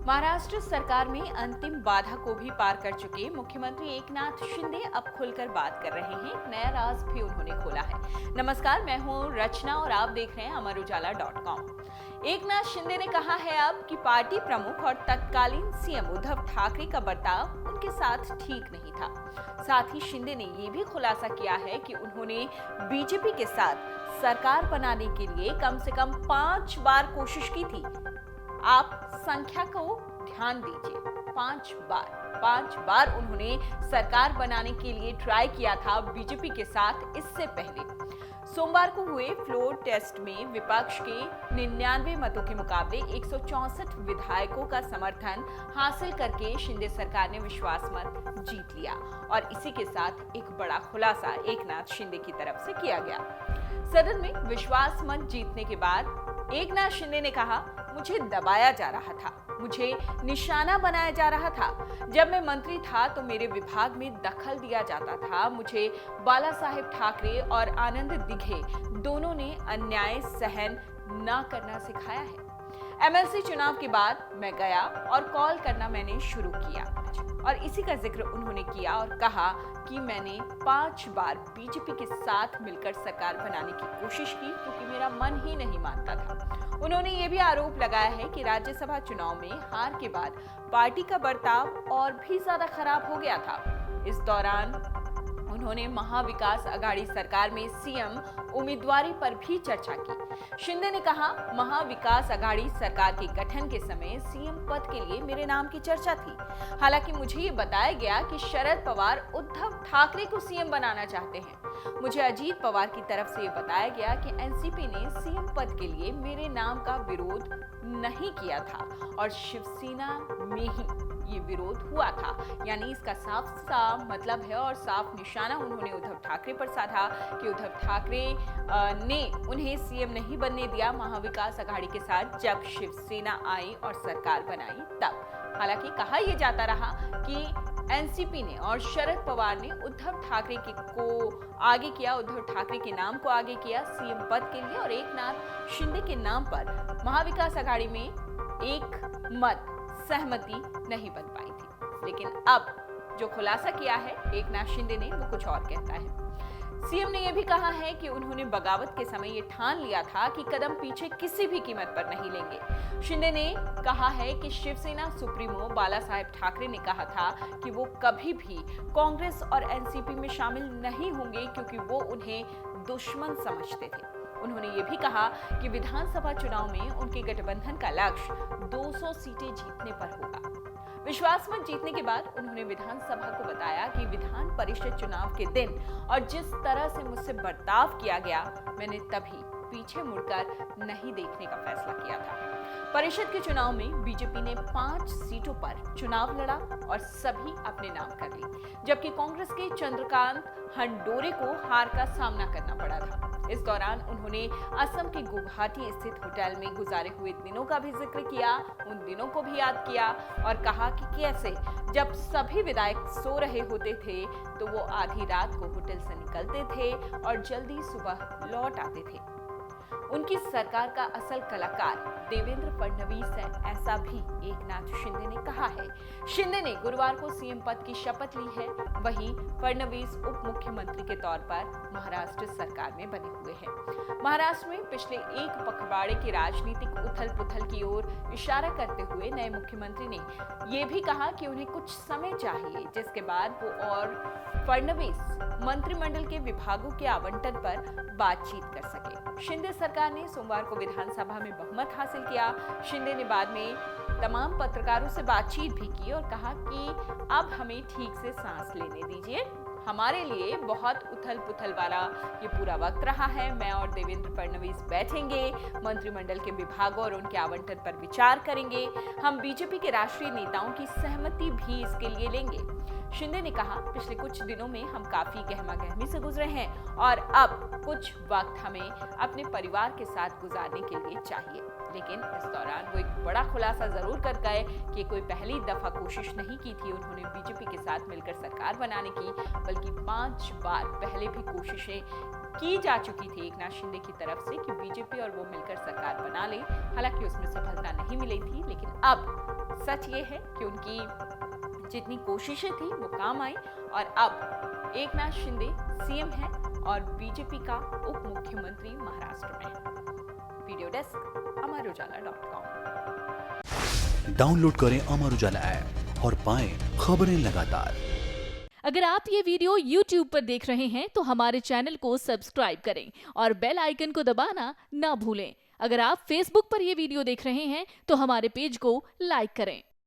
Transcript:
महाराष्ट्र सरकार में अंतिम बाधा को भी पार कर चुके मुख्यमंत्री एकनाथ शिंदे अब खुलकर बात कर रहे हैं। एक नया राज भी उन्होंने खोला है। नमस्कार, मैं हूं रचना और आप देख रहे हैं अमरुजाला.com। एकनाथ शिंदे ने कहा है अब कि पार्टी प्रमुख और तत्कालीन सीएम उद्धव ठाकरे का बर्ताव उनके साथ ठीक नहीं था। साथ ही शिंदे ने ये भी खुलासा किया है कि उन्होंने बीजेपी के साथ सरकार बनाने के लिए कम से कम 5 बार कोशिश की थी। आप संख्या को ध्यान दीजिए, 5 बार उन्होंने सरकार बनाने के लिए ट्राई किया था बीजेपी के साथ। इससे पहले सोमवार को हुए फ्लोर टेस्ट में विपक्ष के 99 मतों के मुकाबले 164 विधायकों का समर्थन हासिल करके शिंदे सरकार ने विश्वास मत जीत लिया। और इसी के साथ एक बड़ा खुलासा एकनाथ शिंदे की तरफ से किया गया। सदन में विश्वास मत जीतने के बाद एकनाथ शिंदे ने कहा, मुझे दबाया जा रहा था, मुझे निशाना बनाया जा रहा था। जब मैं मंत्री था तो मेरे विभाग में दखल दिया जाता था। मुझे बाला साहेब ठाकरे और आनंद दिघे दोनों ने अन्याय सहन न करना सिखाया है। एमएलसी चुनाव के बाद मैं गया और कॉल करना मैंने शुरू किया और इसी का जिक्र उन्होंने किया और कहा कि मैंने 5 बार बीजेपी के साथ मिलकर सरकार बनाने की कोशिश की क्योंकि मेरा मन ही नहीं मानता था। उन्होंने ये भी आरोप लगाया है कि राज्यसभा चुनाव में हार के बाद पार्टी का बर्ताव और भी ज्यादा खराब हो गया था। इस दौरान उन्होंने महाविकास अघाड़ी सरकार में सीएम उम्मीदवारी पर भी चर्चा की। शिंदे ने कहा, महाविकास अघाड़ी सरकार के गठन के समय सीएम पद के लिए मेरे नाम की चर्चा थी। हालांकि मुझे ये बताया गया कि शरद पवार उद्धव ठाकरे को सीएम बनाना चाहते हैं। मुझे अजीत पवार की तरफ से ये बताया गया कि एनसीपी ने सीएम पद के लिए मेरे नाम का विरोध नहीं किया था और शिवसेना में ही ये विरोध हुआ था। यानी इसका साफ मतलब है और साफ निशाना उन्होंने उद्धव ठाकरे पर साधा कि उद्धव ठाकरे ने उन्हें सीएम नहीं बनने दिया महाविकास अघाड़ी के साथ जब शिवसेना आई और सरकार बनाई तब। हालांकि कहा यह जाता रहा कि एनसीपी ने और शरद पवार ने उद्धव ठाकरे को आगे किया, उद्धव ठाकरे के नाम को आगे किया सीएम पद के लिए और एकनाथ शिंदे के नाम पर महाविकास अघाड़ी में एक मत सहमति नहीं बन पाई थी। लेकिन अब जो खुलासा किया है एकनाथ शिंदे ने वो कुछ और कहता है। सीएम ने यह भी कहा है कि उन्होंने बगावत के समय ये ठान लिया था कि कदम पीछे किसी भी कीमत पर नहीं लेंगे। शिंदे ने कहा है कि शिवसेना सुप्रीमो बाला साहेब ठाकरे ने कहा था कि वो कभी भी कांग्रेस और एनसीपी में शामिल नहीं होंगे क्योंकि वो उन्हें दुश्मन समझते थे। उन्होंने ये भी कहा कि विधानसभा चुनाव में उनके गठबंधन का लक्ष्य 200 सीटें जीतने पर होगा। विश्वास मत जीतने के बाद उन्होंने विधानसभा को बताया कि विधान परिषद चुनाव के दिन और जिस तरह से मुझसे बर्ताव किया गया, मैंने तभी पीछे मुड़कर नहीं देखने का फैसला किया था। परिषद के चुनाव में बीजेपी ने 5 सीटों पर चुनाव लड़ा और सभी अपने नाम कर ली, जबकि कांग्रेस के चंद्रकांत हंडोरे को हार का सामना करना पड़ा था। इस दौरान उन्होंने असम के गुवाहाटी स्थित होटल में गुजारे हुए दिनों का भी जिक्र किया, उन दिनों को भी याद किया और कहा कि कैसे जब सभी विधायक सो रहे होते थे तो वो आधी रात को होटल से निकलते थे और जल्दी सुबह लौट आते थे। उनकी सरकार का असल कलाकार देवेंद्र फडणवीस है, ऐसा भी एकनाथ शिंदे ने कहा है। शिंदे ने गुरुवार को सीएम पद की शपथ ली है। वहीं फडणवीस उप मुख्यमंत्री के तौर पर महाराष्ट्र सरकार में बने हुए हैं। महाराष्ट्र में पिछले एक पखवाड़े की राजनीतिक उथल पुथल की ओर इशारा करते हुए नए मुख्यमंत्री ने यह भी कहा कि उन्हें कुछ समय चाहिए, जिसके बाद वो और फडणवीस मंत्रिमंडल के विभागों के आवंटन पर बातचीत कर सके। शिंदे सरकार ने सोमवार को विधानसभा में बहुमत हासिल किया। शिंदे ने बाद में तमाम पत्रकारों से बातचीत भी की और कहा कि अब हमें ठीक से सांस लेने दीजिए। हमारे लिए बहुत उथल पुथल वाला ये पूरा वक्त रहा है। मैं और देवेंद्र फडणवीस बैठेंगे, मंत्रिमंडल के विभागों और उनके आवंटन पर विचार करेंगे। हम बीजेपी के राष्ट्रीय नेताओं की सहमति भी इसके लिए लेंगे। शिंदे ने कहा, पिछले कुछ दिनों में हम काफी गहमागहमी से गुजरे हैं और अब कुछ वक्त हमें अपने परिवार के साथ गुजारने के लिए चाहिए। लेकिन इस दौरान वो एक बड़ा खुलासा जरूर कर गए कि कोई पहली दफा कोशिश नहीं की थी उन्होंने बीजेपी के साथ मिलकर सरकार बनाने की, बल्कि 5 बार पहले भी कोशिशें की जा चुकी थी एकनाथ शिंदे की तरफ से कि बीजेपी और वो मिलकर सरकार बना ले। हालांकि उसमें सफलता नहीं मिली थी, लेकिन अब सच ये है कि उनकी जितनी कोशिशें थी वो काम आई और अब एकनाथ शिंदे सीएम हैं और बीजेपी का उप मुख्यमंत्री महाराष्ट्र में। Video desk अमरुजाला.com। डाउनलोड करें अमर उजाला ऐप और पाएं खबरें लगातार। अगर आप ये वीडियो YouTube पर देख रहे हैं तो हमारे चैनल को सब्सक्राइब करें और बेल आइकन को दबाना ना भूलें। अगर आप Facebook पर ये वीडियो देख रहे हैं तो हमारे पेज को लाइक करें।